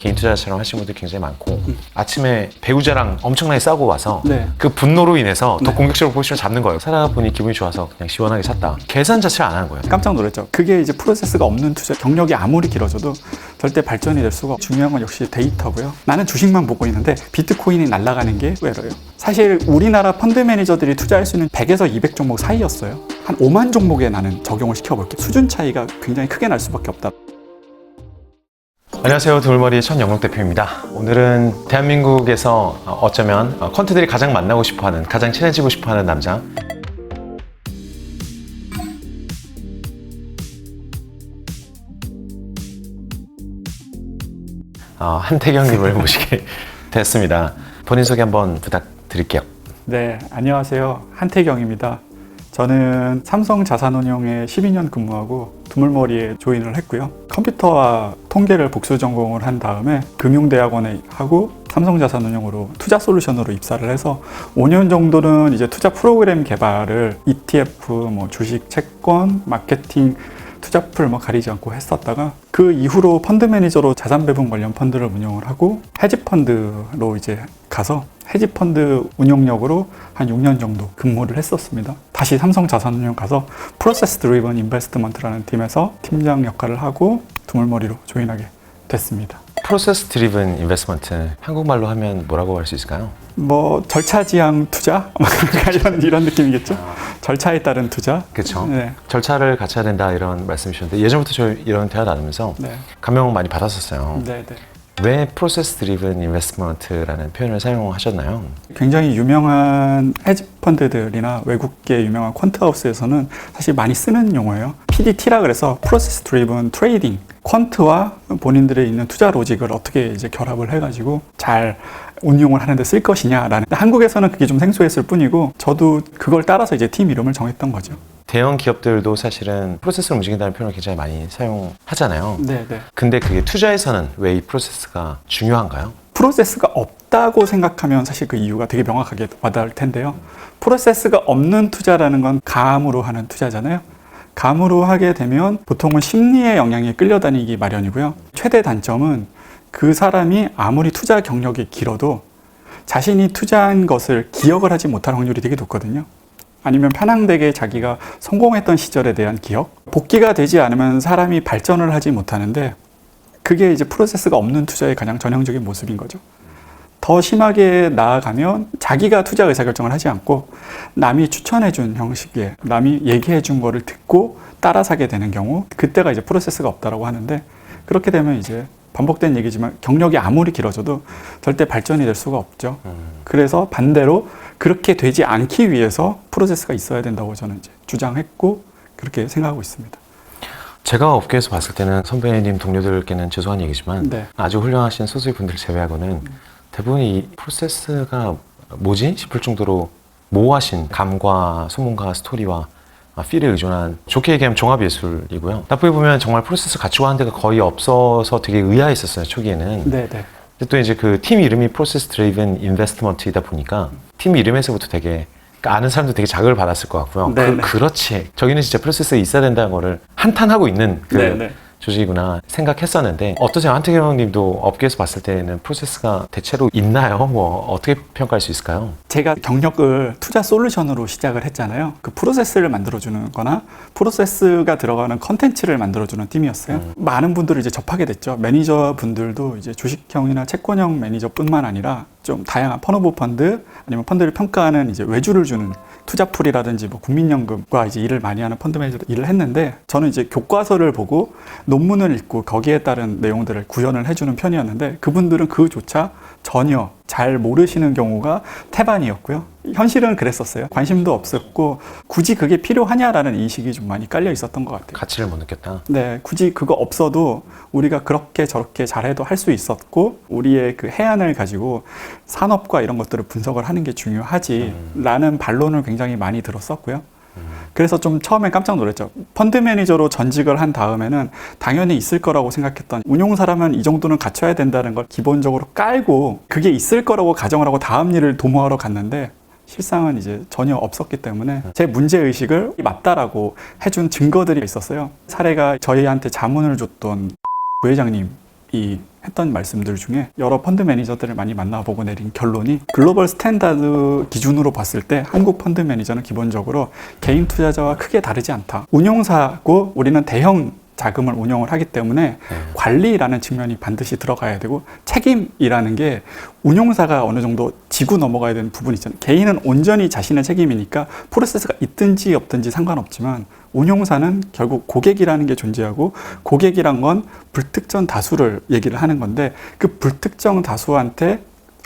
개인 투자처럼 하시는 분들 굉장히 많고 아침에 배우자랑 엄청나게 싸우고 와서 네. 그 분노로 인해서 더 네. 공격적으로 포지션을 잡는 거예요. 살아가 보니 기분이 좋아서 그냥 시원하게 샀다. 계산 자체를 안 하는 거예요. 깜짝 놀랐죠. 그게 이제 프로세스가 없는 투자, 경력이 아무리 길어져도 절대 발전이 될 수가 없고, 중요한 건 역시 데이터고요. 나는 주식만 보고 있는데 비트코인이 날아가는 게 외로요. 사실 우리나라 펀드 매니저들이 투자할 수 있는 100에서 200 종목 사이였어요. 한 5만 종목에 나는 적용을 시켜볼게요. 수준 차이가 굉장히 크게 날 수밖에 없다. 안녕하세요. 두물머리의 천영록 대표입니다. 오늘은 대한민국에서 어쩌면 퀀트들이 가장 만나고 싶어하는, 가장 친해지고 싶어하는 남자 한태경님을 모시게 됐습니다. 본인 소개 한번 부탁드릴게요. 네, 안녕하세요. 한태경입니다. 저는 삼성 자산운용에 12년 근무하고 두물머리에 조인을 했고요. 컴퓨터와 통계를 복수 전공을 한 다음에 금융대학원에 하고 삼성자산운용으로 투자 솔루션으로 입사를 해서 5년 정도는 이제 투자 프로그램 개발을 ETF, 주식, 채권, 마케팅, 투자풀 가리지 않고 했었다가 그 이후로 펀드 매니저로 자산 배분 관련 펀드를 운영을 하고 헤지펀드로 이제 가서 헤지펀드 운용력으로 한 6년 정도 근무를 했었습니다. 다시 삼성자산운용 가서 프로세스 드리븐 인베스트먼트라는 팀에서 팀장 역할을 하고 두물머리로 조인하게 됐습니다. 프로세스 드리븐 인베스트먼트, 한국말로 하면 뭐라고 할 수 있을까요? 절차지향 투자? 이런 느낌이겠죠? 절차에 따른 투자? 그렇죠. 네. 절차를 갖춰야 된다 이런 말씀이셨는데 예전부터 저 이런 대화 나누면서 네. 감명 많이 받았었어요. 네, 네. 왜 프로세스 드리븐 인베스트먼트라는 표현을 사용하셨나요? 굉장히 유명한 헤지펀드들이나 외국계 유명한 퀀트하우스에서는 사실 많이 쓰는 용어예요. PDT라 그래서 프로세스 드리븐 트레이딩. 퀀트와 본인들의 있는 투자 로직을 어떻게 이제 결합을 해가지고 잘 운용을 하는데 쓸 것이냐라는. 한국에서는 그게 좀 생소했을 뿐이고 저도 그걸 따라서 이제 팀 이름을 정했던 거죠. 대형 기업들도 사실은 프로세스를 움직인다는 표현을 굉장히 많이 사용하잖아요. 네, 네. 근데 그게 투자에서는 왜 이 프로세스가 중요한가요? 프로세스가 없다고 생각하면 사실 그 이유가 되게 명확하게 와닿을 텐데요. 프로세스가 없는 투자라는 건 감으로 하는 투자잖아요. 감으로 하게 되면 보통은 심리의 영향에 끌려다니기 마련이고요. 최대 단점은 그 사람이 아무리 투자 경력이 길어도 자신이 투자한 것을 기억을 하지 못할 확률이 되게 높거든요. 아니면 편향되게 자기가 성공했던 시절에 대한 기억? 복귀가 되지 않으면 사람이 발전을 하지 못하는데 그게 이제 프로세스가 없는 투자의 가장 전형적인 모습인 거죠. 더 심하게 나아가면 자기가 투자 의사결정을 하지 않고 남이 추천해준 형식의, 남이 얘기해준 거를 듣고 따라 사게 되는 경우, 그때가 이제 프로세스가 없다라고 하는데, 그렇게 되면 이제 반복된 얘기지만 경력이 아무리 길어져도 절대 발전이 될 수가 없죠. 그래서 반대로 그렇게 되지 않기 위해서 프로세스가 있어야 된다고 저는 이제 주장했고 그렇게 생각하고 있습니다. 제가 업계에서 봤을 때는 선배님 동료들께는 죄송한 얘기지만 네. 아주 훌륭하신 소수분들 제외하고는 대부분이 이 프로세스가 뭐지 싶을 정도로 모호하신 감과 소문과 스토리와 필에 의존한, 좋게 얘기하면 종합예술이고요. 나쁘게 보면 정말 프로세스 갖추고 하는 데가 거의 없어서 되게 의아했었어요, 초기에는. 네, 네. 근데 또 이제 그 팀 이름이 프로세스 드리븐 인베스트먼트이다 보니까 팀 이름에서부터 되게 아는 사람도 되게 자극을 받았을 것 같고요. 그렇지. 저기는 진짜 프로세스에 있어야 된다는 거를 한탄하고 있는 그 조직이구나 생각했었는데, 어떠세요? 한태경 님도 업계에서 봤을 때는 프로세스가 대체로 있나요? 어떻게 평가할 수 있을까요? 제가 경력을 투자 솔루션으로 시작을 했잖아요. 그 프로세스를 만들어주는 거나 프로세스가 들어가는 컨텐츠를 만들어주는 팀이었어요. 많은 분들을 이제 접하게 됐죠. 매니저 분들도 이제 주식형이나 채권형 매니저뿐만 아니라 좀 다양한 펀오브 펀드 아니면 펀드를 평가하는 이제 외주를 주는 투자풀이라든지 국민연금과 이제 일을 많이 하는 펀드 매니저로 일을 했는데, 저는 이제 교과서를 보고 논문을 읽고 거기에 따른 내용들을 구현을 해주는 편이었는데 그분들은 그조차 전혀 잘 모르시는 경우가 태반이었고요. 현실은 그랬었어요. 관심도 없었고 굳이 그게 필요하냐라는 인식이 좀 많이 깔려 있었던 것 같아요. 가치를 못 느꼈다. 네, 굳이 그거 없어도 우리가 그렇게 저렇게 잘해도 할 수 있었고 우리의 그 해안을 가지고 산업과 이런 것들을 분석을 하는 게 중요하지 라는 반론을 굉장히 많이 들었었고요. 그래서 좀 처음에 깜짝 놀랐죠. 펀드 매니저로 전직을 한 다음에는 당연히 있을 거라고 생각했던, 운용사라면 이 정도는 갖춰야 된다는 걸 기본적으로 깔고 그게 있을 거라고 가정을 하고 다음 일을 도모하러 갔는데 실상은 이제 전혀 없었기 때문에 제 문제의식을 맞다라고 해준 증거들이 있었어요. 사례가 저희한테 자문을 줬던 부회장님 이 했던 말씀들 중에 여러 펀드 매니저들을 많이 만나보고 내린 결론이 글로벌 스탠다드 기준으로 봤을 때 한국 펀드 매니저는 기본적으로 개인 투자자와 크게 다르지 않다. 운용사고 우리는 대형 자금을 운영을 하기 때문에 관리라는 측면이 반드시 들어가야 되고 책임이라는 게 운용사가 어느 정도 지고 넘어가야 되는 부분이 있잖아요. 개인은 온전히 자신의 책임이니까 프로세스가 있든지 없든지 상관없지만 운용사는 결국 고객이라는 게 존재하고 고객이란 건 불특정 다수를 얘기를 하는 건데 그 불특정 다수한테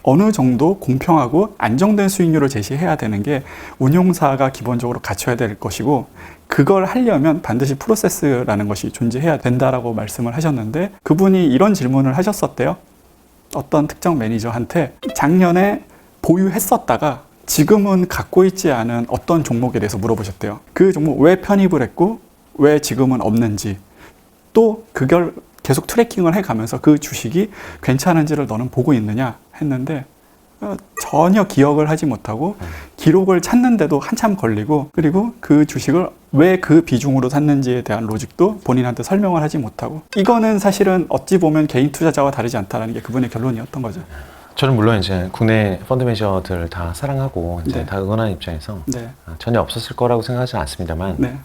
어느 정도 공평하고 안정된 수익률을 제시해야 되는 게 운용사가 기본적으로 갖춰야 될 것이고 그걸 하려면 반드시 프로세스라는 것이 존재해야 된다라고 말씀을 하셨는데 그분이 이런 질문을 하셨었대요. 어떤 특정 매니저한테 작년에 보유했었다가 지금은 갖고 있지 않은 어떤 종목에 대해서 물어보셨대요. 그 종목 왜 편입을 했고 왜 지금은 없는지 또 그걸 계속 트래킹을 해가면서 그 주식이 괜찮은지를 너는 보고 있느냐 했는데 전혀 기억을 하지 못하고 기록을 찾는데도 한참 걸리고 그리고 그 주식을 왜 그 비중으로 샀는지에 대한 로직도 본인한테 설명을 하지 못하고 이거는 사실은 어찌 보면 개인 투자자와 다르지 않다는 게 그분의 결론이었던 거죠. 저는 물론 이제 국내 펀드 매니저들 다 사랑하고 이제 네. 다 응원하는 입장에서 네. 전혀 없었을 거라고 생각하지는 않습니다만 네.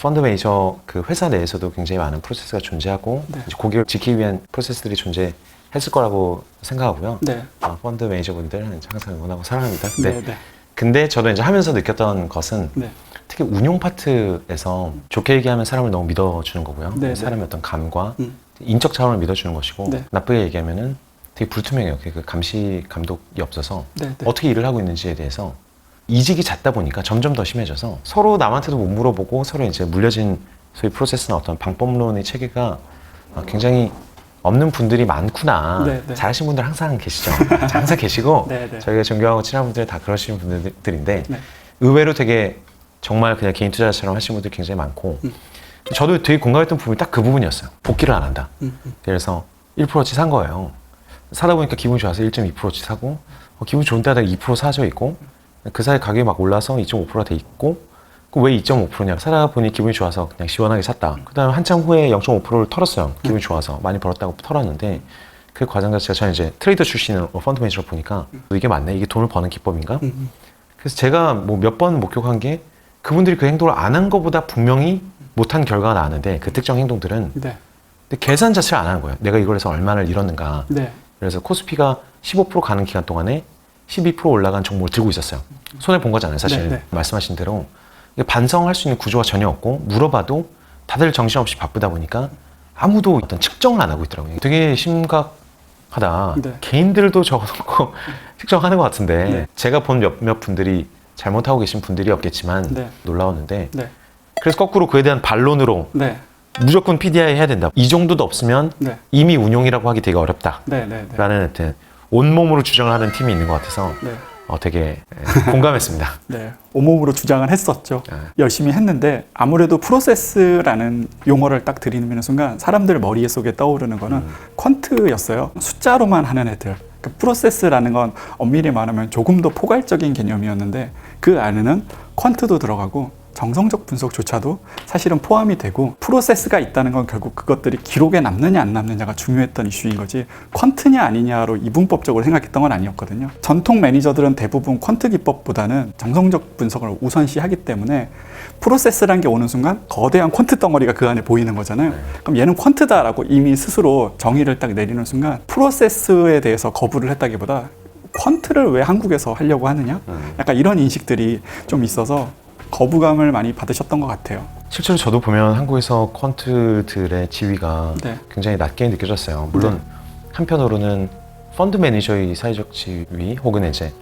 펀드 매니저 그 회사 내에서도 굉장히 많은 프로세스가 존재하고 네. 이제 고객을 지키기 위한 프로세스들이 존재했을 거라고 생각하고요. 네. 펀드 매니저분들은 항상 응원하고 사랑합니다. 네. 네. 근데 저도 이제 하면서 느꼈던 것은 네. 특히 운용 파트에서 좋게 얘기하면 사람을 너무 믿어주는 거고요. 네, 사람의 어떤 감과 음. 인적 차원을 믿어주는 것이고 네. 나쁘게 얘기하면은 되게 불투명해요. 그 감시 감독이 없어서 네, 네. 어떻게 일을 하고 있는지에 대해서 이직이 잦다 보니까 점점 더 심해져서 서로 남한테도 못 물어보고 서로 이제 물려진 소위 프로세스나 어떤 방법론의 체계가 굉장히 없는 분들이 많구나. 네, 네. 잘하시는 분들 항상 계시죠. 항상 계시고 네, 네. 저희가 존경하고 친한 분들 다 그러시는 분들인데 네. 의외로 되게 정말 그냥 개인 투자자처럼 하시는 분들이 굉장히 많고 저도 되게 공감했던 부분이 딱 그 부분이었어요. 복귀를 안 한다. 그래서 1%치 산 거예요. 사다 보니까 기분이 좋아서 1.2%치 사고 기분 좋은데 하다가 2% 사져 있고 그 사이 가격이 막 올라서 2.5%가 돼 있고 왜 2.5%냐 사다 보니 기분이 좋아서 그냥 시원하게 샀다. 그 다음에 한참 후에 0.5%를 털었어요. 기분이 좋아서 많이 벌었다고 털었는데 그 과정 자체가 저는 이제 트레이더 출신을 펀드 매니저로 보니까 이게 맞네? 이게 돈을 버는 기법인가? 그래서 제가 뭐 몇 번 목격한 게 그분들이 그 행동을 안 한 것보다 분명히 못한 결과가 나왔는데 그 특정 행동들은 네. 근데 계산 자체를 안 하는 거예요. 내가 이걸 해서 얼마를 잃었는가. 네. 그래서 코스피가 15% 가는 기간 동안에 12% 올라간 종목을 들고 있었어요. 손해 본 거잖아요, 사실. 네, 네. 말씀하신 대로. 반성할 수 있는 구조가 전혀 없고 물어봐도 다들 정신없이 바쁘다 보니까 아무도 어떤 측정을 안 하고 있더라고요. 되게 심각하다. 네. 개인들도 적어놓고 측정하는 것 같은데 네. 제가 본 몇몇 분들이 잘못하고 계신 분들이 없겠지만 네. 놀라웠는데 네. 그래서 거꾸로 그에 대한 반론으로 네. 무조건 PDI 해야 된다. 이 정도도 없으면 네. 이미 운용이라고 하기 되게 어렵다. 네. 네. 네. 라는 하여튼 온몸으로 주장을 하는 팀이 있는 것 같아서 네. 되게 공감했습니다. 네, 온몸으로 주장을 했었죠. 네. 열심히 했는데 아무래도 프로세스라는 용어를 딱 들이는 순간 사람들 머릿속에 떠오르는 거는 퀀트였어요. 숫자로만 하는 애들. 그 프로세스라는 건 엄밀히 말하면 조금 더 포괄적인 개념이었는데 그 안에는 퀀트도 들어가고 정성적 분석조차도 사실은 포함이 되고 프로세스가 있다는 건 결국 그것들이 기록에 남느냐 안 남느냐가 중요했던 이슈인 거지 퀀트냐 아니냐로 이분법적으로 생각했던 건 아니었거든요. 전통 매니저들은 대부분 퀀트 기법보다는 정성적 분석을 우선시하기 때문에 프로세스라는 게 오는 순간 거대한 퀀트 덩어리가 그 안에 보이는 거잖아요. 그럼 얘는 퀀트다라고 이미 스스로 정의를 딱 내리는 순간 프로세스에 대해서 거부를 했다기보다 퀀트를 왜 한국에서 하려고 하느냐? 약간 이런 인식들이 좀 있어서 거부감을 많이 받으셨던 것 같아요. 실제로 저도 보면 한국에서 퀀트들의 지위가 네. 굉장히 낮게 느껴졌어요. 물론 한편으로는 펀드 매니저의 사회적 지위 혹은 이제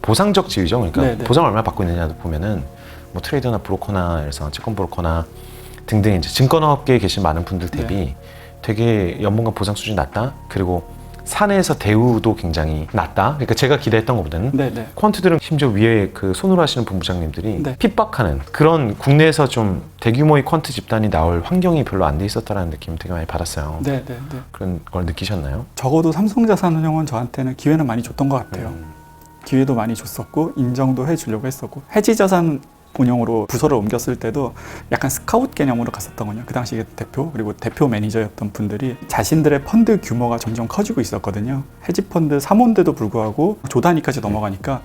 보상적 지위죠. 그러니까 네, 네. 보상을 얼마나 받고 있느냐도 보면은 뭐 트레이더나 브로커나 그래서 채권 브로커나 등등 이제 증권업계에 계신 많은 분들 대비 되게 연봉과 보상 수준이 낮다. 그리고 사내에서 대우도 굉장히 낮다. 그러니까 제가 기대했던 것보다는 네네. 퀀트들은 심지어 위에 그 손으로 하시는 본부장님들이 네. 핍박하는 그런 국내에서 좀 대규모의 퀀트 집단이 나올 환경이 별로 안 돼 있었다라는 느낌 되게 많이 받았어요. 네네네. 그런 걸 느끼셨나요? 적어도 삼성자산운용은 저한테는 기회는 많이 줬던 것 같아요. 기회도 많이 줬었고 인정도 해주려고 했었고 해지자산 운영으로 부서를 옮겼을 때도 약간 스카웃 개념으로 갔었더군요. 그 당시 대표 그리고 대표 매니저였던 분들이 자신들의 펀드 규모가 점점 커지고 있었거든요. 헤지펀드 사모인데도 불구하고 조단위까지 넘어가니까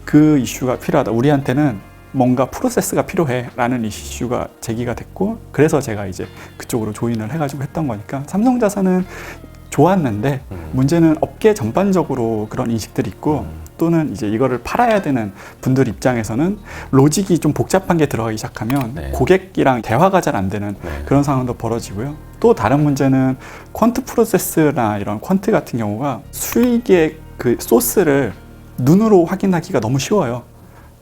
그 이슈가 필요하다. 우리한테는 뭔가 프로세스가 필요해 라는 이슈가 제기가 됐고, 그래서 제가 이제 그쪽으로 조인을 해가지고 했던 거니까 삼성자산은 좋았는데 문제는 업계 전반적으로 그런 인식들이 있고 또는 이제 이거를 팔아야 되는 분들 입장에서는 로직이 좀 복잡한 게 들어가기 시작하면 네. 고객이랑 대화가 잘 안 되는 네. 그런 상황도 벌어지고요. 또 다른 문제는 퀀트 프로세스나 이런 퀀트 같은 경우가 수익의 그 소스를 눈으로 확인하기가 너무 쉬워요.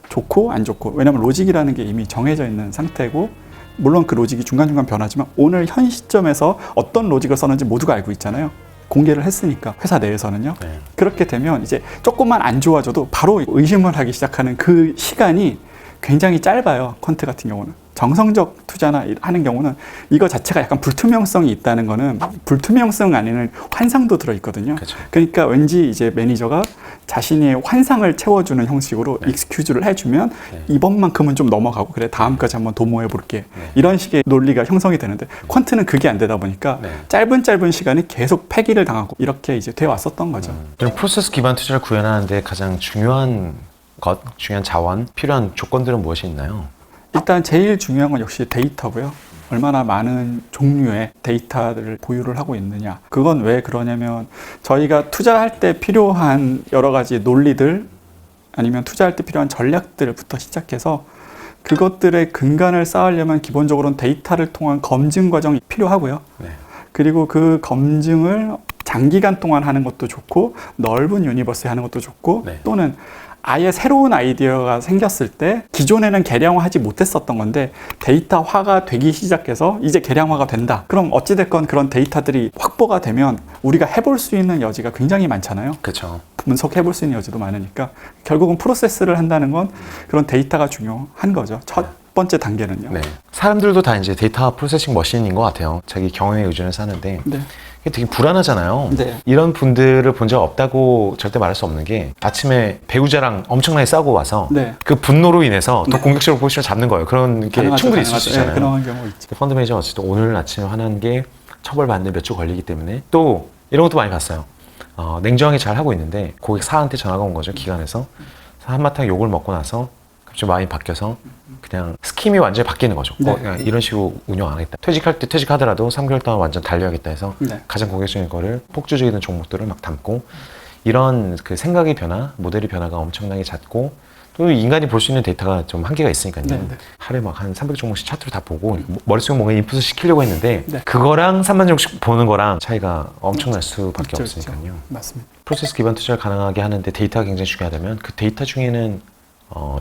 좋고 안 좋고. 왜냐하면 로직이라는 게 이미 정해져 있는 상태고, 물론 그 로직이 중간중간 변하지만 오늘 현 시점에서 어떤 로직을 썼는지 모두가 알고 있잖아요. 공개를 했으니까 회사 내에서는요. 네. 그렇게 되면 이제 조금만 안 좋아져도 바로 의심을 하기 시작하는 그 시간이 굉장히 짧아요. 퀀트 같은 경우는. 정성적 투자나 하는 경우는 이거 자체가 약간 불투명성이 있다는 거는 불투명성 안에는 환상도 들어있거든요. 그쵸. 그러니까 왠지 이제 매니저가 자신의 환상을 채워주는 형식으로 익스큐즈를 해주면 이번만큼은 좀 넘어가고 그래 다음까지 한번 도모해 볼게. 이런 식의 논리가 형성이 되는데 퀀트는 그게 안 되다 보니까 짧은 시간에 계속 폐기를 당하고 이렇게 이제 되어 왔었던 거죠. 그럼 프로세스 기반 투자를 구현하는데 가장 중요한 자원, 필요한 조건들은 무엇이 있나요? 일단 제일 중요한 건 역시 데이터고요. 얼마나 많은 종류의 데이터를 보유를 하고 있느냐. 그건 왜 그러냐면 저희가 투자할 때 필요한 여러 가지 논리들 아니면 투자할 때 필요한 전략들부터 시작해서 그것들의 근간을 쌓으려면 기본적으로는 데이터를 통한 검증 과정이 필요하고요. 네. 그리고 그 검증을 장기간 동안 하는 것도 좋고 넓은 유니버스에 하는 것도 좋고 네. 또는 아예 새로운 아이디어가 생겼을 때 기존에는 계량화하지 못했었던 건데 데이터화가 되기 시작해서 이제 계량화가 된다. 그럼 어찌됐건 그런 데이터들이 확보가 되면 우리가 해볼 수 있는 여지가 굉장히 많잖아요. 그렇죠. 분석해볼 수 있는 여지도 많으니까 결국은 프로세스를 한다는 건 그런 데이터가 중요한 거죠. 첫 번째 단계는요. 네. 사람들도 다 이제 데이터 프로세싱 머신인 것 같아요. 자기 경험에 의존해서 하는데 네. 이게 되게 불안하잖아요. 네. 이런 분들을 본 적 없다고 절대 말할 수 없는 게 아침에 배우자랑 엄청나게 싸우고 와서 네. 그 분노로 인해서 더 공격적으로 포지션을 잡는 거예요. 그런 게 가능하죠, 충분히 있을 가능하죠. 수 있잖아요. 네, 그런 경우 있죠. 펀드 매니저 어쨌든 오늘 아침에 화난 게 처벌받는데 몇 주 걸리기 때문에 또 이런 것도 많이 봤어요. 냉정하게 잘 하고 있는데 고객 사한테 전화가 온 거죠. 기관에서. 한바탕 욕을 먹고 나서 갑자기 마음이 바뀌어서 그냥 스킴이 완전히 바뀌는 거죠. 네. 그냥 이런 식으로 운영 안 하겠다. 퇴직할 때 퇴직하더라도 3개월 동안 완전 달려야겠다 해서 네. 가장 공격적인 거를 폭주적인 종목들을 막 담고 이런 그 생각의 변화, 모델의 변화가 엄청나게 잦고 또 인간이 볼 수 있는 데이터가 좀 한계가 있으니까요. 네, 네. 하루에 막 한 300종목씩 차트로 다 보고 머릿속에 뭔가 인풋을 시키려고 했는데 네. 그거랑 3만 종씩 보는 거랑 차이가 엄청날 수밖에 있죠, 없으니까요. 있죠. 맞습니다. 프로세스 기반 투자를 가능하게 하는데 데이터가 굉장히 중요하다면 그 데이터 중에는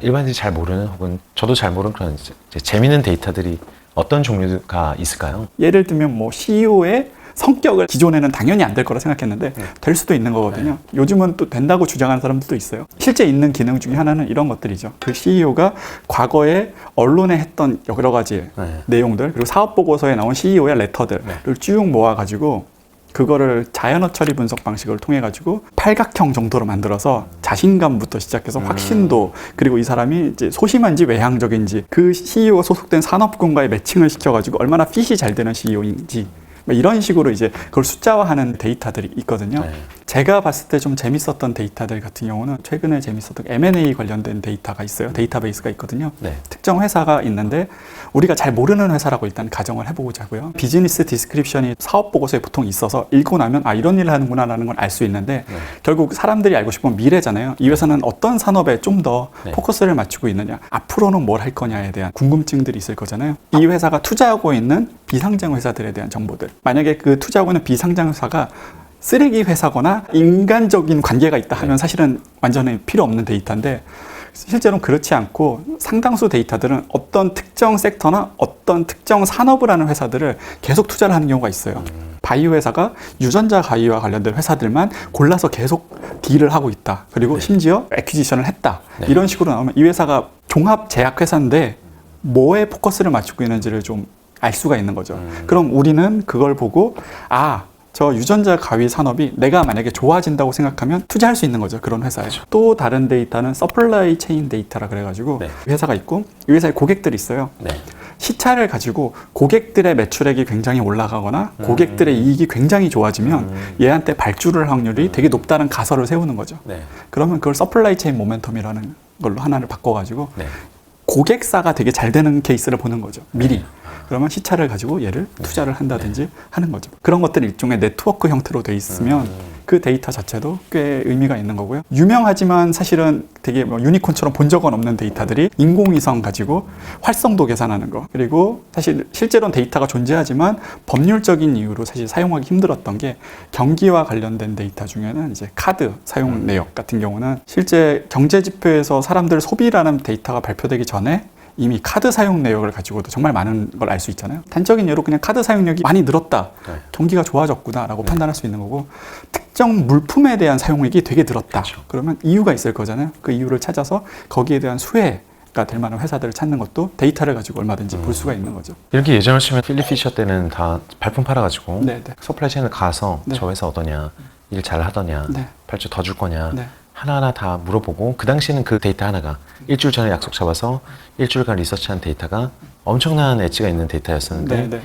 일반인들이 잘 모르는 혹은 저도 잘 모르는 그런 이제 재미있는 데이터들이 어떤 종류가 있을까요? 예를 들면 뭐 CEO의 성격을 기존에는 당연히 안 될 거라 생각했는데 될 수도 있는 거거든요. 요즘은 또 된다고 주장하는 사람들도 있어요. 실제 있는 기능 중에 하나는 이런 것들이죠. 그 CEO가 과거에 언론에 했던 여러 가지 내용들 그리고 사업 보고서에 나온 CEO의 레터들을 쭉 모아가지고 그거를 자연어 처리 분석 방식을 통해 가지고 팔각형 정도로 만들어서 자신감부터 시작해서 확신도 그리고 이 사람이 이제 소심한지 외향적인지 그 CEO가 소속된 산업군과의 매칭을 시켜가지고 얼마나 핏이 잘 되는 CEO인지 이런 식으로 이제 그걸 숫자화하는 데이터들이 있거든요. 제가 봤을 때 좀 재밌었던 데이터들 같은 경우는 최근에 재밌었던 M&A 관련된 데이터가 있어요. 데이터베이스가 있거든요. 네. 특정 회사가 있는데 우리가 잘 모르는 회사라고 일단 가정을 해보고자 하고요. 비즈니스 디스크립션이 사업 보고서에 보통 있어서 읽고 나면 아 이런 일을 하는구나 라는 걸 알 수 있는데 결국 사람들이 알고 싶은 미래잖아요. 이 회사는 어떤 산업에 좀 더 포커스를 맞추고 있느냐 앞으로는 뭘 할 거냐에 대한 궁금증들이 있을 거잖아요. 이 회사가 투자하고 있는 비상장 회사들에 대한 정보들 만약에 그 투자하고 있는 비상장 회사가 쓰레기 회사거나 인간적인 관계가 있다 하면 사실은 완전히 필요 없는 데이터인데 실제로는 그렇지 않고 상당수 데이터들은 어떤 특정 섹터나 어떤 특정 산업을 하는 회사들을 계속 투자를 하는 경우가 있어요. 바이오 회사가 유전자 가위와 관련된 회사들만 골라서 계속 딜을 하고 있다. 그리고 심지어 애퀴지션을 했다. 이런 식으로 나오면 이 회사가 종합 제약 회사인데 뭐에 포커스를 맞추고 있는지를 좀 알 수가 있는 거죠. 그럼 우리는 그걸 보고 아 저 유전자 가위 산업이 내가 만약에 좋아진다고 생각하면 투자할 수 있는 거죠. 그런 회사에. 그렇죠. 또 다른 데이터는 서플라이 체인 데이터라 그래가지고 네. 회사가 있고 이 회사에 고객들이 있어요. 네. 시차를 가지고 고객들의 매출액이 굉장히 올라가거나 고객들의 이익이 굉장히 좋아지면 얘한테 발주를 할 확률이 되게 높다는 가설을 세우는 거죠. 네. 그러면 그걸 서플라이 체인 모멘텀이라는 걸로 하나를 바꿔가지고 네. 고객사가 되게 잘 되는 케이스를 보는 거죠. 미리. 그러면 시차를 가지고 얘를 투자를 한다든지 하는 거죠. 그런 것들이 일종의 네트워크 형태로 돼 있으면 그 데이터 자체도 꽤 의미가 있는 거고요. 유명하지만 사실은 되게 뭐 유니콘처럼 본 적은 없는 데이터들이 인공위성 가지고 활성도 계산하는 거. 그리고 사실 실제로는 데이터가 존재하지만 법률적인 이유로 사실 사용하기 힘들었던 게 경기와 관련된 데이터 중에는 이제 카드 사용 내역 같은 경우는 실제 경제 지표에서 사람들 소비라는 데이터가 발표되기 전에 이미 카드 사용 내역을 가지고도 정말 많은 걸 알 수 있잖아요. 단적인 예로 그냥 카드 사용력이 많이 늘었다. 네. 경기가 좋아졌구나라고 판단할 수 있는 거고 특정 물품에 대한 사용액이 되게 늘었다. 그렇죠. 그러면 이유가 있을 거잖아요. 그 이유를 찾아서 거기에 대한 수혜가 될 만한 회사들을 찾는 것도 데이터를 가지고 얼마든지 볼 수가 있는 거죠. 이렇게 예전을 치면 필립 피셔 때는 다 발품 팔아가지고 네, 네. 서플라이 체인을 가서 네. 저 회사 어떠냐, 일 잘 하더냐, 네. 발주 더 줄 거냐 네. 하나하나 다 물어보고 그 당시에는 그 데이터 하나가 일주일 전에 약속 잡아서 일주일간 리서치한 데이터가 엄청난 엣지가 있는 데이터였었는데 네, 네.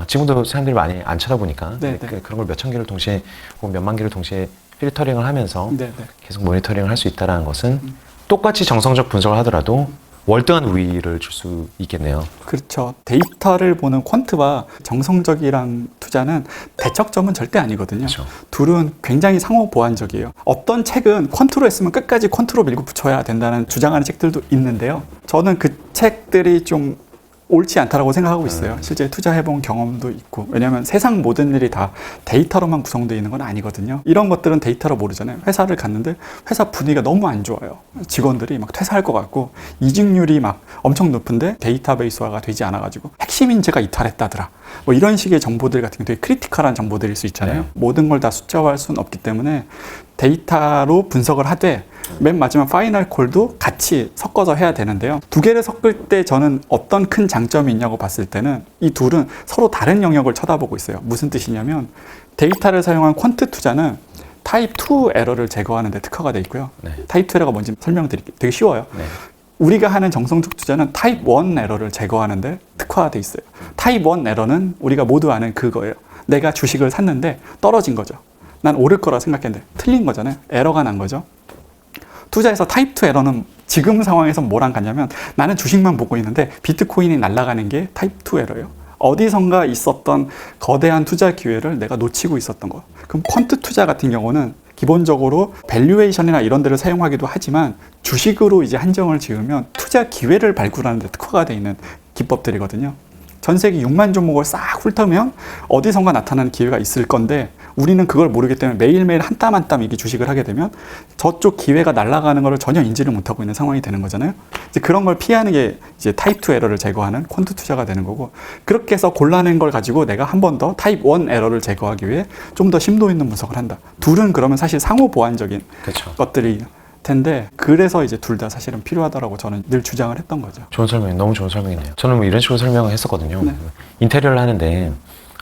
지금도 사람들이 많이 안 쳐다보니까 네, 네. 그런 걸 몇천 개를 동시에 혹은 몇만 개를 동시에 필터링을 하면서 네, 네. 계속 모니터링을 할 수 있다는 것은 똑같이 정성적 분석을 하더라도 월등한 우위를 줄 수 있겠네요. 그렇죠. 데이터를 보는 퀀트와 정성적이랑 투자는 대척점은 절대 아니거든요. 그렇죠. 둘은 굉장히 상호 보완적이에요. 어떤 책은 퀀트로 했으면 끝까지 퀀트로 밀고 붙여야 된다는 주장하는 책들도 있는데요. 저는 그 책들이 좀 옳지 않다라고 생각하고 있어요. 실제 투자해본 경험도 있고. 왜냐하면 세상 모든 일이 다 데이터로만 구성되어 있는 건 아니거든요. 이런 것들은 데이터로 모르잖아요. 회사를 갔는데 회사 분위기가 너무 안 좋아요. 직원들이 막 퇴사할 것 같고 이직률이 막 엄청 높은데 데이터베이스화가 되지 않아가지고 핵심 인재가 이탈했다더라. 뭐 이런 식의 정보들 같은 게 되게 크리티컬한 정보들일 수 있잖아요. 네. 모든 걸 다 숫자화할 수는 없기 때문에 데이터로 분석을 하되 맨 마지막 파이널 콜도 같이 섞어서 해야 되는데요. 두 개를 섞을 때 저는 어떤 큰 장점이 있냐고 봤을 때는 이 둘은 서로 다른 영역을 쳐다보고 있어요. 무슨 뜻이냐면 데이터를 사용한 퀀트 투자는 타입 2 에러를 제거하는 데 특화가 돼 있고요. 네. 타입 2 에러가 뭔지 설명드릴게요. 되게 쉬워요. 네. 우리가 하는 정성적 투자는 타입 1 에러를 제거하는데 특화돼 있어요. 타입 1 에러는 우리가 모두 아는 그거예요. 내가 주식을 샀는데 떨어진 거죠. 난 오를 거라 생각했는데 틀린 거잖아요. 에러가 난 거죠. 투자에서 타입 2 에러는 지금 상황에서 뭐랑 같냐면 나는 주식만 보고 있는데 비트코인이 날아가는 게 타입 2 에러예요. 어디선가 있었던 거대한 투자 기회를 내가 놓치고 있었던 거. 그럼 퀀트 투자 같은 경우는 기본적으로 밸류에이션이나 이런 데를 사용하기도 하지만 주식으로 이제 한정을 지으면 투자 기회를 발굴하는 데 특화가 되어 있는 기법들이거든요. 전 세계 6만 종목을 싹 훑으면 어디선가 나타나는 기회가 있을 건데 우리는 그걸 모르기 때문에 매일매일 한 땀 한 땀 이게 주식을 하게 되면 저쪽 기회가 날아가는 걸 전혀 인지를 못하고 있는 상황이 되는 거잖아요. 이제 그런 걸 피하는 게 이제 타입 2 에러를 제거하는 퀀트 투자가 되는 거고 그렇게 해서 골라낸 걸 가지고 내가 한 번 더 타입 1 에러를 제거하기 위해 좀 더 심도 있는 분석을 한다. 둘은 그러면 사실 상호 보완적인 그렇죠. 것들이 텐데 그래서 이제 둘 다 사실은 필요하다라고 저는 늘 주장을 했던 거죠. 좋은 설명, 너무 좋은 설명이네요. 저는 뭐 이런 식으로 설명을 했었거든요. 네. 인테리어를 하는데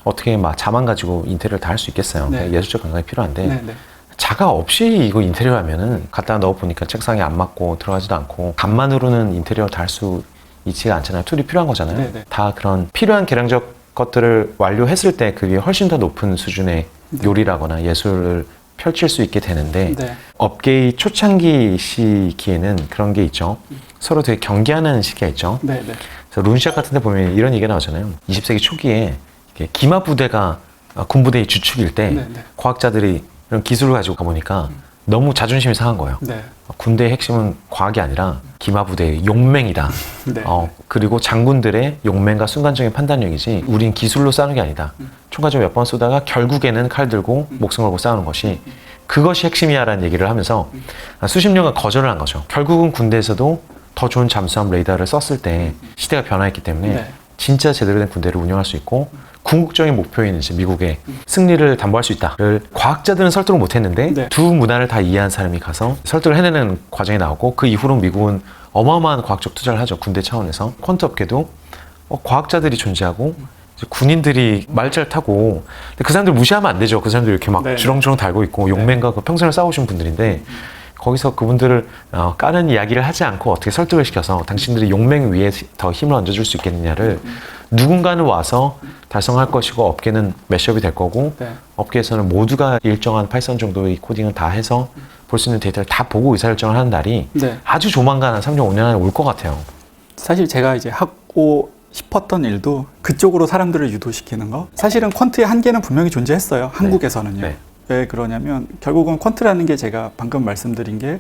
어떻게 막 자만 가지고 인테리어를 다 할 수 있겠어요. 네. 예술적 감각이 필요한데 네, 네. 자가 없이 이거 인테리어 하면은 갖다 넣어 보니까 책상에 안 맞고 들어가지도 않고 감만으로는 인테리어를 다 할 수 있지가 않잖아요. 툴이 필요한 거잖아요. 네, 네. 다 그런 필요한 계량적 것들을 완료했을 때 그게 훨씬 더 높은 수준의 요리라거나 예술을 펼칠 수 있게 되는데 네. 업계의 초창기 시기에는 그런 게 있죠. 서로 되게 경계하는 시기가 있죠. 네, 네. 그래서 룬시학 같은 데 보면 이런 얘기가 나오잖아요. 20세기 초기에 이렇게 기마 부대가 군부대의 주축일 때 네, 네. 과학자들이 이런 기술을 가지고 가보니까 너무 자존심이 상한 거예요. 네. 군대의 핵심은 과학이 아니라 기마 부대의 용맹이다. 네. 그리고 장군들의 용맹과 순간적인 판단력이지 우린 기술로 싸우는 게 아니다. 총가지 몇 번 쏘다가 결국에는 칼 들고 목숨 걸고 싸우는 것이 그것이 핵심이야라는 얘기를 하면서 수십 년간 거절을 한 거죠. 결국은 군대에서도 더 좋은 잠수함 레이더를 썼을 때 시대가 변화했기 때문에 네. 진짜 제대로 된 군대를 운영할 수 있고 궁극적인 목표인 이제 미국의 승리를 담보할 수 있다를 과학자들은 설득을 못했는데 네. 두 문화를 다 이해한 사람이 가서 설득을 해내는 과정이 나오고 그 이후로 미국은 어마어마한 과학적 투자를 하죠. 군대 차원에서 퀀트 업계도 과학자들이 존재하고 이제 군인들이 말잘 타고 근데 그 사람들 무시하면 안 되죠. 그 사람들 이렇게 막 네. 주렁주렁 달고 있고 용맹과 그 평생을 싸우신 분들인데 거기서 그분들을 까는 이야기를 하지 않고 어떻게 설득을 시켜서 당신들이 용맹 위에 더 힘을 얹어줄 수 있겠느냐를 누군가는 와서 달성할 것이고 업계는 매시업이 될 거고 네. 업계에서는 모두가 일정한 파이썬 정도의 코딩을 다 해서 볼 수 있는 데이터를 다 보고 의사결정을 하는 날이 네. 아주 조만간 한 3년, 5년 안에 올 것 같아요. 사실 제가 이제 하고 싶었던 일도 그쪽으로 사람들을 유도시키는 거. 사실은 퀀트의 한계는 분명히 존재했어요. 한국에서는요. 네. 왜 그러냐면 결국은 퀀트라는 게 제가 방금 말씀드린 게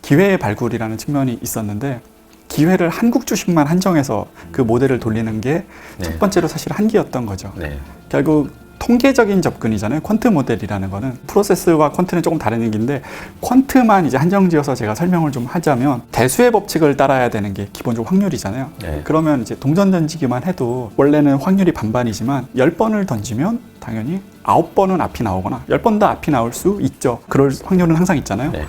기회의 발굴이라는 측면이 있었는데 기회를 한국 주식만 한정해서 그 모델을 돌리는 게 첫 네. 번째로 사실 한계였던 거죠. 네. 결국 통계적인 접근이잖아요. 퀀트 모델이라는 거는 프로세스와 퀀트는 조금 다른 얘기인데 퀀트만 이제 한정지어서 제가 설명을 좀 하자면 대수의 법칙을 따라야 되는 게 기본적으로 확률이잖아요. 네. 그러면 이제 동전 던지기만 해도 원래는 확률이 반반이지만 10번을 던지면 당연히 9번은 앞이 나오거나 10번 다 앞이 나올 수 있죠. 그럴 확률은 항상 있잖아요. 네.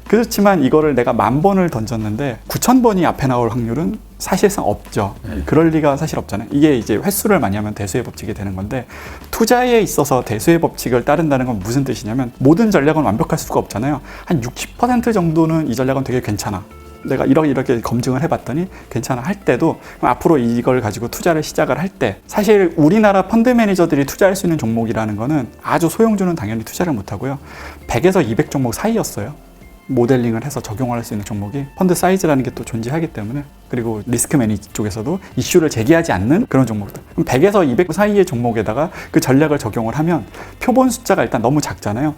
그렇지만 이거를 내가 10,000번을 던졌는데 9,000번이 앞에 나올 확률은 사실상 없죠. 그럴 리가 사실 없잖아요. 이게 이제 횟수를 많이 하면 대수의 법칙이 되는 건데 투자에 있어서 대수의 법칙을 따른다는 건 무슨 뜻이냐면 모든 전략은 완벽할 수가 없잖아요. 한 60% 정도는 이 전략은 되게 괜찮아. 내가 이렇게 검증을 해봤더니 괜찮아 할 때도 앞으로 이걸 가지고 투자를 시작을 할 때 사실 우리나라 펀드 매니저들이 투자할 수 있는 종목이라는 거는 아주 소형주는 당연히 투자를 못하고요. 100에서 200 종목 사이였어요. 모델링을 해서 적용을 할 수 있는 종목이 펀드 사이즈라는 게 또 존재하기 때문에 그리고 리스크 매니지 쪽에서도 이슈를 제기하지 않는 그런 종목들 그럼 100에서 200 사이의 종목에다가 그 전략을 적용을 하면 표본 숫자가 일단 너무 작잖아요.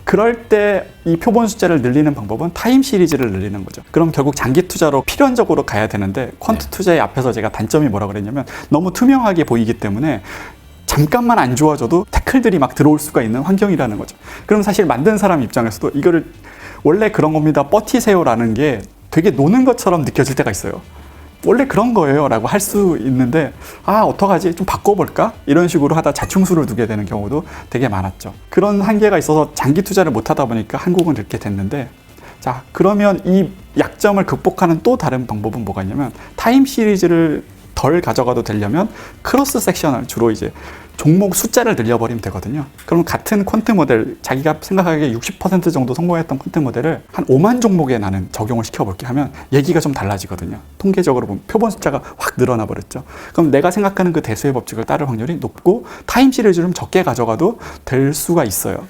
그럴 때 이 표본 숫자를 늘리는 방법은 타임 시리즈를 늘리는 거죠. 그럼 결국 장기 투자로 필연적으로 가야 되는데 퀀트 투자의 앞에서 제가 단점이 뭐라 그랬냐면 너무 투명하게 보이기 때문에 잠깐만 안 좋아져도 태클들이 막 들어올 수가 있는 환경이라는 거죠. 그럼 사실 만든 사람 입장에서도 이거를 원래 그런 겁니다. 버티세요라는 게 되게 노는 것처럼 느껴질 때가 있어요. 원래 그런 거예요 라고 할 수 있는데 어떡하지? 좀 바꿔볼까? 이런 식으로 하다 자충수를 두게 되는 경우도 되게 많았죠. 그런 한계가 있어서 장기 투자를 못 하다 보니까 한국은 이렇게 됐는데 자 그러면 이 약점을 극복하는 또 다른 방법은 뭐가 있냐면 타임 시리즈를 덜 가져가도 되려면 크로스 섹션을 주로 이제 종목 숫자를 늘려버리면 되거든요. 그럼 같은 퀀트 모델, 자기가 생각하기에 60% 정도 성공했던 퀀트 모델을 한 5만 종목에 나는 적용을 시켜볼게 하면 얘기가 좀 달라지거든요. 통계적으로 보면 표본 숫자가 확 늘어나 버렸죠. 그럼 내가 생각하는 그 대수의 법칙을 따를 확률이 높고 타임 시리즈를 좀 적게 가져가도 될 수가 있어요.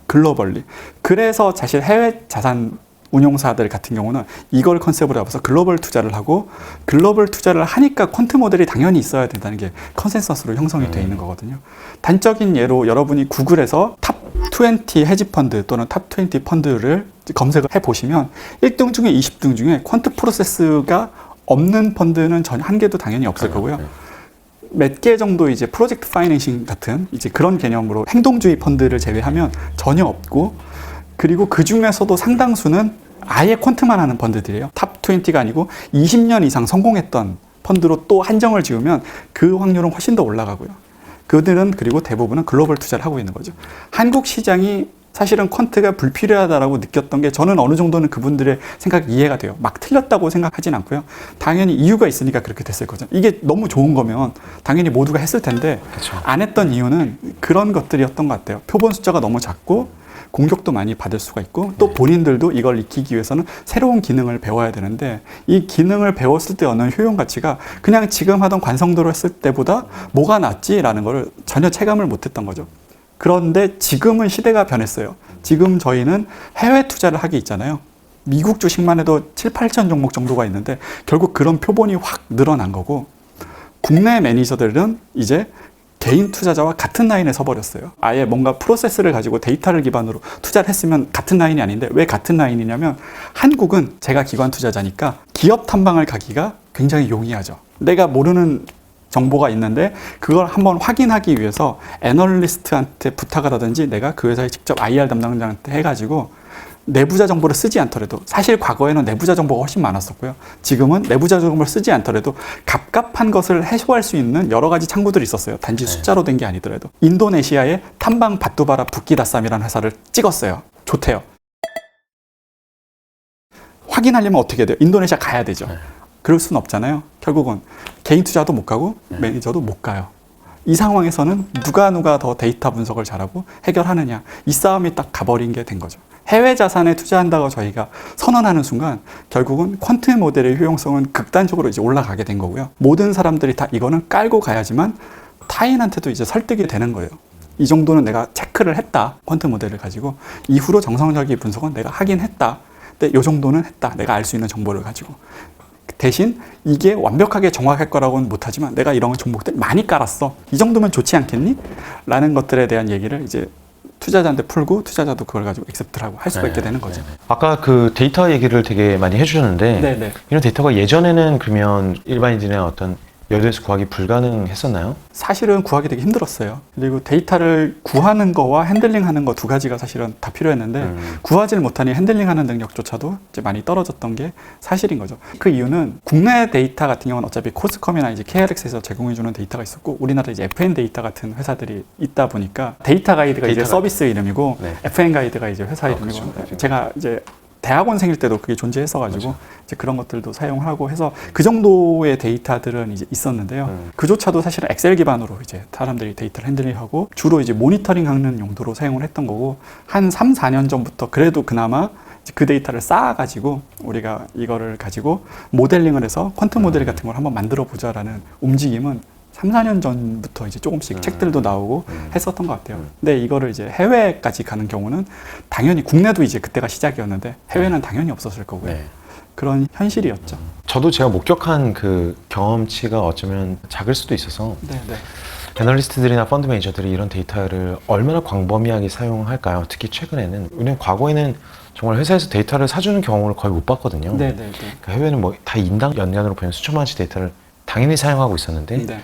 글로벌리. 그래서 사실 해외 자산 운용사들 같은 경우는 이걸 컨셉으로 잡아서 글로벌 투자를 하고 글로벌 투자를 하니까 퀀트 모델이 당연히 있어야 된다는 게 컨센서스로 형성이 되어 있는 거거든요. 단적인 예로 여러분이 구글에서 탑 20 헤지 펀드 또는 탑 20 펀드를 검색을 해보시면 1등 중에 20등 중에 퀀트 프로세스가 없는 펀드는 전혀 한 개도 당연히 없을 거고요. 몇 개 정도 이제 프로젝트 파이낸싱 같은 이제 그런 개념으로 행동주의 펀드를 제외하면 전혀 없고 그리고 그 중에서도 상당수는 아예 퀀트만 하는 펀드들이에요. 탑 20가 아니고 20년 이상 성공했던 펀드로 또 한정을 지으면 그 확률은 훨씬 더 올라가고요. 그들은 그리고 대부분은 글로벌 투자를 하고 있는 거죠. 한국 시장이 사실은 퀀트가 불필요하다라고 느꼈던 게 저는 어느 정도는 그분들의 생각이 이해가 돼요. 막 틀렸다고 생각하진 않고요. 당연히 이유가 있으니까 그렇게 됐을 거죠. 이게 너무 좋은 거면 당연히 모두가 했을 텐데 그쵸. 안 했던 이유는 그런 것들이었던 것 같아요. 표본 숫자가 너무 작고 공격도 많이 받을 수가 있고 또 본인들도 이걸 익히기 위해서는 새로운 기능을 배워야 되는데 이 기능을 배웠을 때 얻는 효용 가치가 그냥 지금 하던 관성대로 했을 때보다 뭐가 낫지라는 걸 전혀 체감을 못했던 거죠. 그런데 지금은 시대가 변했어요. 지금 저희는 해외 투자를 하게 있잖아요. 미국 주식만 해도 7, 8천 종목 정도가 있는데 결국 그런 표본이 확 늘어난 거고 국내 매니저들은 이제 개인 투자자와 같은 라인에 서버렸어요. 아예 뭔가 프로세스를 가지고 데이터를 기반으로 투자를 했으면 같은 라인이 아닌데 왜 같은 라인이냐면 한국은 제가 기관 투자자니까 기업 탐방을 가기가 굉장히 용이하죠. 내가 모르는 정보가 있는데 그걸 한번 확인하기 위해서 애널리스트한테 부탁을 하든지 내가 그 회사에 직접 IR 담당자한테 해가지고 내부자 정보를 쓰지 않더라도 사실 과거에는 내부자 정보가 훨씬 많았었고요. 지금은 내부자 정보를 쓰지 않더라도 갑갑한 것을 해소할 수 있는 여러 가지 창구들이 있었어요. 단지 숫자로 된 게 아니더라도. 인도네시아에 탐방 바뚜바라 부키다쌈이라는 회사를 찍었어요. 좋대요. 확인하려면 어떻게 돼요? 인도네시아 가야 되죠. 그럴 수는 없잖아요. 결국은 개인 투자도 못 가고 매니저도 못 가요. 이 상황에서는 누가 더 데이터 분석을 잘하고 해결하느냐, 이 싸움이 딱 가버린 게 된 거죠. 해외 자산에 투자한다고 저희가 선언하는 순간 결국은 퀀트 모델의 효용성은 극단적으로 이제 올라가게 된 거고요. 모든 사람들이 다 이거는 깔고 가야지만 타인한테도 이제 설득이 되는 거예요. 이 정도는 내가 체크를 했다. 퀀트 모델을 가지고 이후로 정성적인 분석은 내가 하긴 했다. 근데 이 정도는 했다. 내가 알 수 있는 정보를 가지고. 대신 이게 완벽하게 정확할 거라고는 못하지만 내가 이런 종목들 많이 깔았어. 이 정도면 좋지 않겠니? 라는 것들에 대한 얘기를 이제 투자자한테 풀고 투자자도 그걸 가지고 액셉트를 하고 할 수가 있게 되는 거죠. 아까 그 데이터 얘기를 되게 많이 해주셨는데 네네. 이런 데이터가 예전에는 그러면 일반인들의 어떤 여도에서 구하기 불가능했었나요? 사실은 구하기 되게 힘들었어요. 그리고 데이터를 구하는 거와 핸들링하는 거 두 가지가 사실은 다 필요했는데 구하지를 못하니 핸들링하는 능력조차도 이제 많이 떨어졌던 게 사실인 거죠. 그 이유는 국내 데이터 같은 경우는 어차피 코스컴이나 이제 KRX에서 제공해주는 데이터가 있었고 우리나라 이제 FN 데이터 같은 회사들이 있다 보니까 데이터 가이드가 이제 서비스 이름이고 네. FN 가이드가 이제 회사 이름이고 그렇죠. 제가 이제 대학원생일 때도 그게 존재했어가지고 맞아. 이제 그런 것들도 사용하고 해서 그 정도의 데이터들은 이제 있었는데요. 그조차도 사실은 엑셀 기반으로 이제 사람들이 데이터를 핸들링하고 주로 이제 모니터링하는 용도로 사용을 했던 거고 한 3, 4년 전부터 그래도 그나마 그 데이터를 쌓아가지고 우리가 이거를 가지고 모델링을 해서 퀀트 모델 같은 걸 한번 만들어 보자라는 움직임은 3, 4년 전부터 이제 조금씩 책들도 나오고 했었던 것 같아요. 근데 이거를 이제 해외까지 가는 경우는 당연히 국내도 이제 그때가 시작이었는데 해외는 당연히 없었을 거고요. 네. 그런 현실이었죠. 저도 제가 목격한 그 경험치가 어쩌면 작을 수도 있어서 네. 애널리스트들이나 펀드 매니저들이 이런 데이터를 얼마나 광범위하게 사용할까요? 특히 최근에는. 왜냐면 과거에는 정말 회사에서 데이터를 사주는 경우를 거의 못 봤거든요. 네. 그러니까 해외는 뭐 다 인당 연간으로 보면 수천만 원씩 데이터를 당연히 사용하고 있었는데 네.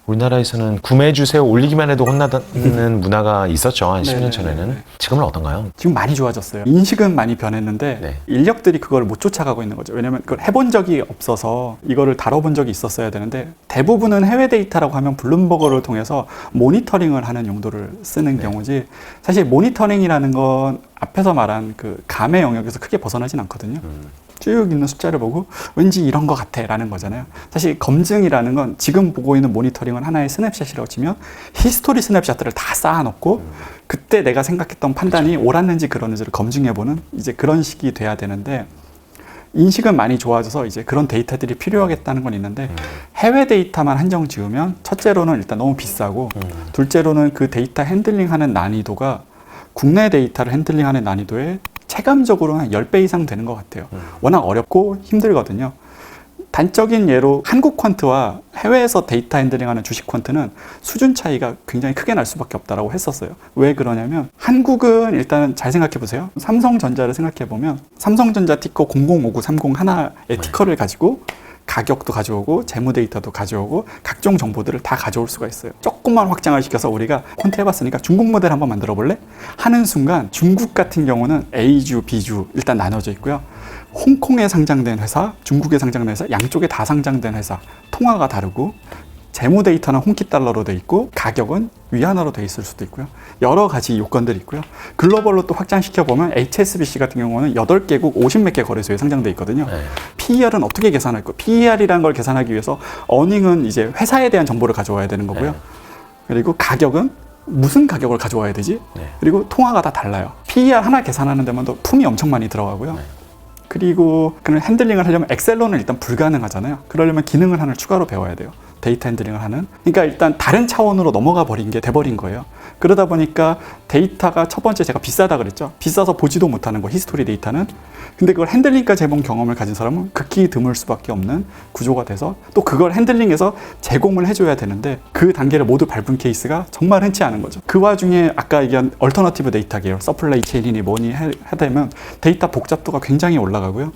우리나라에서는 구매해 주세요 올리기만 해도 혼나는 문화가 있었죠. 한 10년 전에는. 지금은 어떤가요? 지금 많이 좋아졌어요. 인식은 많이 변했는데 네. 인력들이 그걸 못 쫓아가고 있는 거죠. 왜냐면 그걸 해본 적이 없어서 이거를 다뤄본 적이 있었어야 되는데 대부분은 해외 데이터라고 하면 블룸버그를 통해서 모니터링을 하는 용도를 쓰는 경우지 사실 모니터링이라는 건 앞에서 말한 그 감의 영역에서 크게 벗어나진 않거든요. 쭉 있는 숫자를 보고 왠지 이런 것 같아 라는 거잖아요. 사실 검증이라는 건 지금 보고 있는 모니터링은 하나의 스냅샷이라고 치면 히스토리 스냅샷들을 다 쌓아놓고 그때 내가 생각했던 판단이 옳았는지 그러는지를 검증해보는 이제 그런 식이 돼야 되는데 인식은 많이 좋아져서 이제 그런 데이터들이 필요하겠다는 건 있는데 해외 데이터만 한정 지으면 첫째로는 일단 너무 비싸고 둘째로는 그 데이터 핸들링하는 난이도가 국내 데이터를 핸들링하는 난이도에 체감적으로 한 10배 이상 되는 것 같아요. 워낙 어렵고 힘들거든요. 단적인 예로 한국 퀀트와 해외에서 데이터 핸들링하는 주식 퀀트는 수준 차이가 굉장히 크게 날 수밖에 없다라고 했었어요. 왜 그러냐면 한국은 일단은 잘 생각해 보세요. 삼성전자를 생각해 보면 삼성전자 티커 005930 하나의 티커를 가지고 가격도 가져오고 재무 데이터도 가져오고 각종 정보들을 다 가져올 수가 있어요. 조금만 확장을 시켜서 우리가 콘트 해봤으니까 중국 모델 한번 만들어 볼래? 하는 순간 중국 같은 경우는 A주, B주 일단 나눠져 있고요. 홍콩에 상장된 회사, 중국에 상장된 회사, 양쪽에 다 상장된 회사, 통화가 다르고 재무 데이터는 홍키 달러로 돼 있고 가격은 위안화로 돼 있을 수도 있고요. 여러 가지 요건들이 있고요. 글로벌로 또 확장시켜 보면 HSBC 같은 경우는 8개국 50몇 개 거래소에 상장돼 있거든요. PER은 어떻게 계산할 거예요? PER이라는 걸 계산하기 위해서 어닝은 이제 회사에 대한 정보를 가져와야 되는 거고요. 그리고 가격은 무슨 가격을 가져와야 되지? 그리고 통화가 다 달라요. PER 하나 계산하는 데만도 품이 엄청 많이 들어가고요. 그리고 그런 핸들링을 하려면 엑셀로는 일단 불가능하잖아요. 그러려면 기능을 하나 추가로 배워야 돼요. 데이터 핸들링을 하는. 그러니까 일단 다른 차원으로 넘어가 버린 게 돼버린 거예요. 그러다 보니까 데이터가 첫 번째 제가 비싸다 그랬죠. 비싸서 보지도 못하는 거, 히스토리 데이터는. 근데 그걸 핸들링까지 해본 경험을 가진 사람은 극히 드물 수밖에 없는 구조가 돼서 또 그걸 핸들링해서 제공을 해줘야 되는데 그 단계를 모두 밟은 케이스가 정말 흔치 않은 거죠. 그 와중에 아까 얘기한 얼터너티브 데이터 계열, 서플라이 체인이니 뭐니 하다면 데이터 복잡도가 굉장히 올라가고요.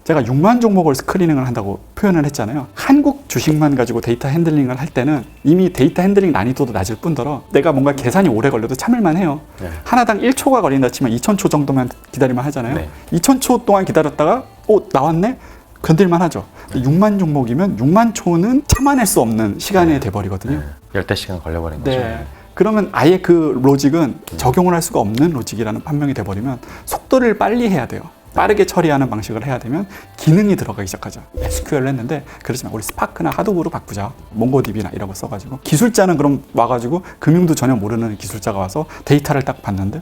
제가 6만 종목을 스크리닝을 한다고 표현을 했잖아요. 한국 주식만 가지고 데이터 핸들링을 할 때는 이미 데이터 핸들링 난이도도 낮을 뿐더러 내가 뭔가 계산이 오래 걸려도 참을만 해요. 하나당 1초가 걸린다 치면 2000초 정도만 기다리면 하잖아요. 2000초 동안 기다렸다가 나왔네? 건들만 하죠. 6만 종목이면 6만 초는 참아낼 수 없는 시간이 돼버리거든요. 10시간 걸려버린 거죠. 그러면 아예 그 로직은 적용을 할 수가 없는 로직이라는 판명이 돼버리면 속도를 빨리 해야 돼요. 빠르게 처리하는 방식을 해야 되면 기능이 들어가기 시작하죠. SQL을 했는데 그러지 말고 우리 스파크나 하도브로 바꾸자. 몽고DB나 이런 거 써가지고 기술자는 그럼 와가지고 금융도 전혀 모르는 기술자가 와서 데이터를 딱 봤는데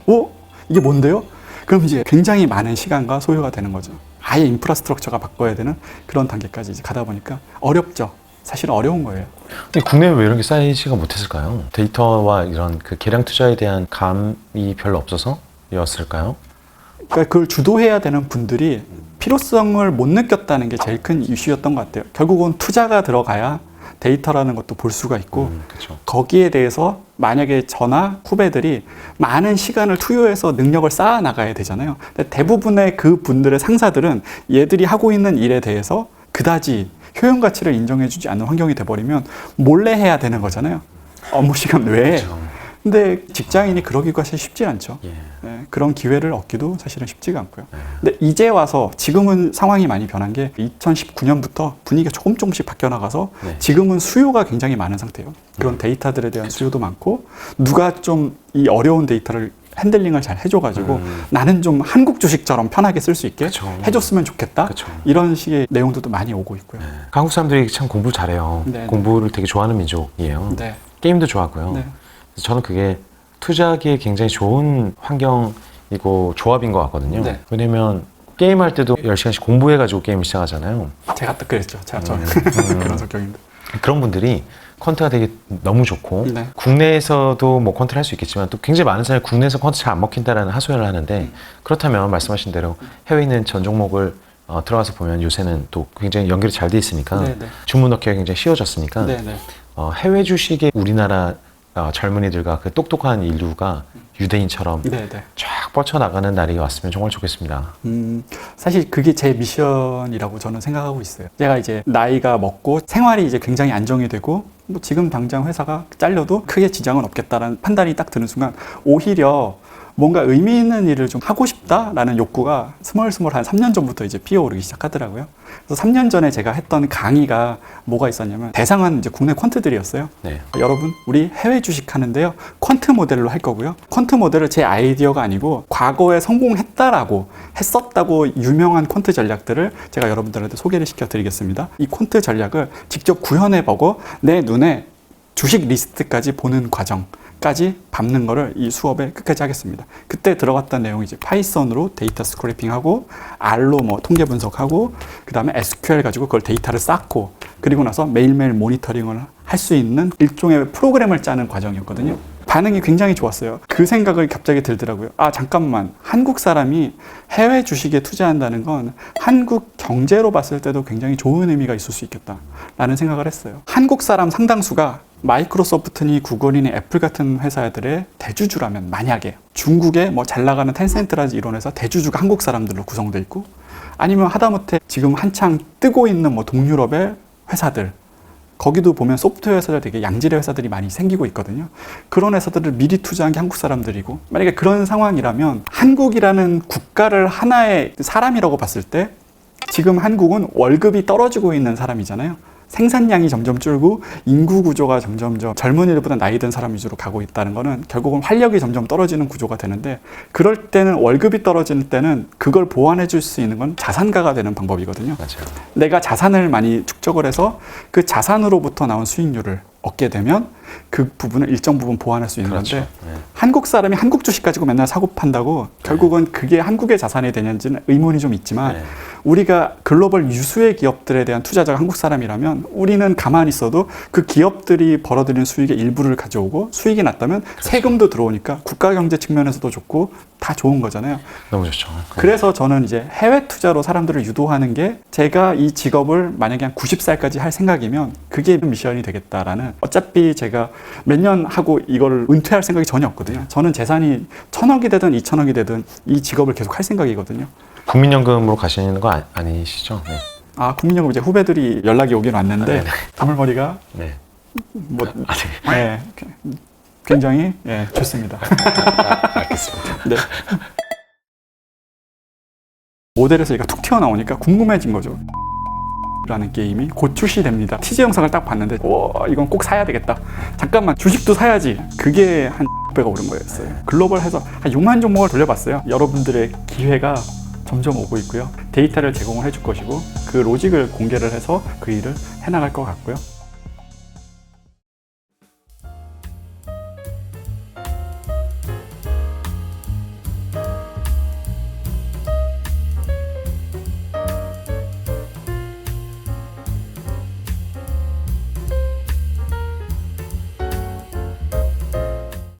이게 뭔데요? 그럼 이제 굉장히 많은 시간과 소요가 되는 거죠. 아예 인프라스트럭처가 바꿔야 되는 그런 단계까지 이제 가다 보니까 어렵죠. 사실은 어려운 거예요. 근데 국내에 왜 이런 게 쌓이지가 못했을까요? 데이터와 이런 그 계량 투자에 대한 감이 별로 없어서였을까요? 그러니까 그걸 주도해야 되는 분들이 필요성을 못 느꼈다는 게 제일 큰 이슈였던 것 같아요. 결국은 투자가 들어가야 데이터라는 것도 볼 수가 있고 그렇죠. 거기에 대해서 만약에 저나 후배들이 많은 시간을 투여해서 능력을 쌓아 나가야 되잖아요. 근데 대부분의 그 분들의 상사들은 얘들이 하고 있는 일에 대해서 그다지 효용 가치를 인정해주지 않는 환경이 돼버리면 몰래 해야 되는 거잖아요. 업무 시간 외에. 그렇죠. 근데 직장인이 그러기가 사실 쉽지 않죠. 예. 네, 그런 기회를 얻기도 사실은 쉽지가 않고요. 근데 이제 와서 지금은 상황이 많이 변한 게 2019년부터 분위기가 조금씩 바뀌어 나가서 네. 지금은 수요가 굉장히 많은 상태예요. 그런 데이터들에 대한 수요도 많고 누가 좀 이 어려운 데이터를 핸들링을 잘 해줘가지고 나는 좀 한국 주식처럼 편하게 쓸 수 있게 그쵸. 해줬으면 좋겠다. 그쵸. 이런 식의 내용들도 많이 오고 있고요. 한국 사람들이 참 공부를 잘해요. 네, 공부를 되게 좋아하는 민족이에요. 네. 게임도 좋아하고요. 네. 그래서 저는 그게 투자하기에 굉장히 좋은 환경이고 조합인 것 같거든요. 네. 왜냐면 게임할 때도 10시간씩 공부해가지고 게임을 시작하잖아요. 제가 딱 그랬죠. 저는 그런 성격입니다. 그런 분들이 퀀트가 되게 너무 좋고 네. 국내에서도 뭐 퀀트를 할 수 있겠지만 또 굉장히 많은 사람이 국내에서 퀀트 잘 안 먹힌다라는 하소연을 하는데 그렇다면 말씀하신 대로 해외에 있는 전 종목을 들어가서 보면 요새는 또 굉장히 연결이 잘 돼 있으니까 네, 네. 주문 넣기가 굉장히 쉬워졌으니까 네, 네. 해외 주식에 우리나라 젊은이들과 그 똑똑한 인류가 유대인처럼 네, 네. 쫙 뻗쳐나가는 날이 왔으면 정말 좋겠습니다. 사실 그게 제 미션이라고 저는 생각하고 있어요. 제가 이제 나이가 먹고 생활이 이제 굉장히 안정이 되고 뭐 지금 당장 회사가 잘려도 크게 지장은 없겠다라는 판단이 딱 드는 순간 오히려 뭔가 의미 있는 일을 좀 하고 싶다라는 욕구가 스멀스멀 한 3년 전부터 이제 피어오르기 시작하더라고요. 그래서 3년 전에 제가 했던 강의가 뭐가 있었냐면 대상은 이제 국내 퀀트들이었어요. 네. 여러분, 우리 해외 주식 하는데요. 퀀트 모델로 할 거고요. 퀀트 모델은 제 아이디어가 아니고 과거에 성공했다라고 했었다고 유명한 퀀트 전략들을 제가 여러분들한테 소개를 시켜드리겠습니다. 이 퀀트 전략을 직접 구현해보고 내 눈에 주식 리스트까지 보는 과정까지 밟는 거를 이 수업에 끝까지 하겠습니다. 그때 들어갔던 내용이 이제 파이썬으로 데이터 스크래핑하고 R로 뭐 통계 분석하고 그 다음에 SQL 가지고 그걸 데이터를 쌓고 그리고 나서 매일매일 모니터링을 할 수 있는 일종의 프로그램을 짜는 과정이었거든요. 반응이 굉장히 좋았어요. 그 생각을 갑자기 들더라고요. 아, 잠깐만. 한국 사람이 해외 주식에 투자한다는 건 한국 경제로 봤을 때도 굉장히 좋은 의미가 있을 수 있겠다라는 생각을 했어요. 한국 사람 상당수가 마이크로소프트니 구글이니 애플 같은 회사들의 대주주라면 만약에 중국에 뭐 잘 나가는 텐센트라지 이런 회사 대주주가 한국 사람들로 구성되어 있고 아니면 하다못해 지금 한창 뜨고 있는 뭐 동유럽의 회사들 거기도 보면 소프트웨어 회사들 되게 양질의 회사들이 많이 생기고 있거든요. 그런 회사들을 미리 투자한 게 한국 사람들이고 만약에 그런 상황이라면 한국이라는 국가를 하나의 사람이라고 봤을 때 지금 한국은 월급이 떨어지고 있는 사람이잖아요. 생산량이 점점 줄고 인구 구조가 점점 젊은이들보다 나이 든 사람 위주로 가고 있다는 거는 결국은 활력이 점점 떨어지는 구조가 되는데 그럴 때는 월급이 떨어질 때는 그걸 보완해 줄 수 있는 건 자산가가 되는 방법이거든요. 맞아요. 내가 자산을 많이 축적을 해서 그 자산으로부터 나온 수익률을 얻게 되면 그 부분을 일정 부분 보완할 수 있는 그렇죠. 건데 네. 한국 사람이 한국 주식 가지고 맨날 사고 판다고 결국은 그게 한국의 자산이 되는지는 의문이 좀 있지만 네. 우리가 글로벌 유수의 기업들에 대한 투자자가 한국 사람이라면 우리는 가만히 있어도 그 기업들이 벌어들이는 수익의 일부를 가져오고 수익이 났다면 세금도 들어오니까 국가 경제 측면에서도 좋고 다 좋은 거잖아요. 너무 좋죠. 그래서 저는 이제 해외 투자로 사람들을 유도하는 게 제가 이 직업을 만약에 한 90살까지 할 생각이면 그게 미션이 되겠다라는 어차피 제가 몇 년 하고 이걸 은퇴할 생각이 전혀 없거든요. 저는 재산이 1,000억이 되든 2,000억이 되든 이 직업을 계속 할 생각이거든요. 국민연금으로 가시는 거 아니시죠? 네. 아, 국민연금 이제 후배들이 연락이 오긴 왔는데 다물머리가 네. 뭐 네. 네, 굉장히 좋습니다. 알겠습니다. 네. 모델에서 얘가 툭 튀어나오니까 궁금해진 거죠. 라는 게임이 곧 출시됩니다. 티저 영상을 딱 봤는데 와, 이건 꼭 사야 되겠다. 잠깐만, 주식도 사야지. 그게 한 배가 오른 거였어요. 글로벌 해서 한 6만 종목을 돌려봤어요. 여러분들의 기회가 점점 오고 있고요. 데이터를 제공을 해줄 것이고 그 로직을 공개를 해서 그 일을 해나갈 것 같고요.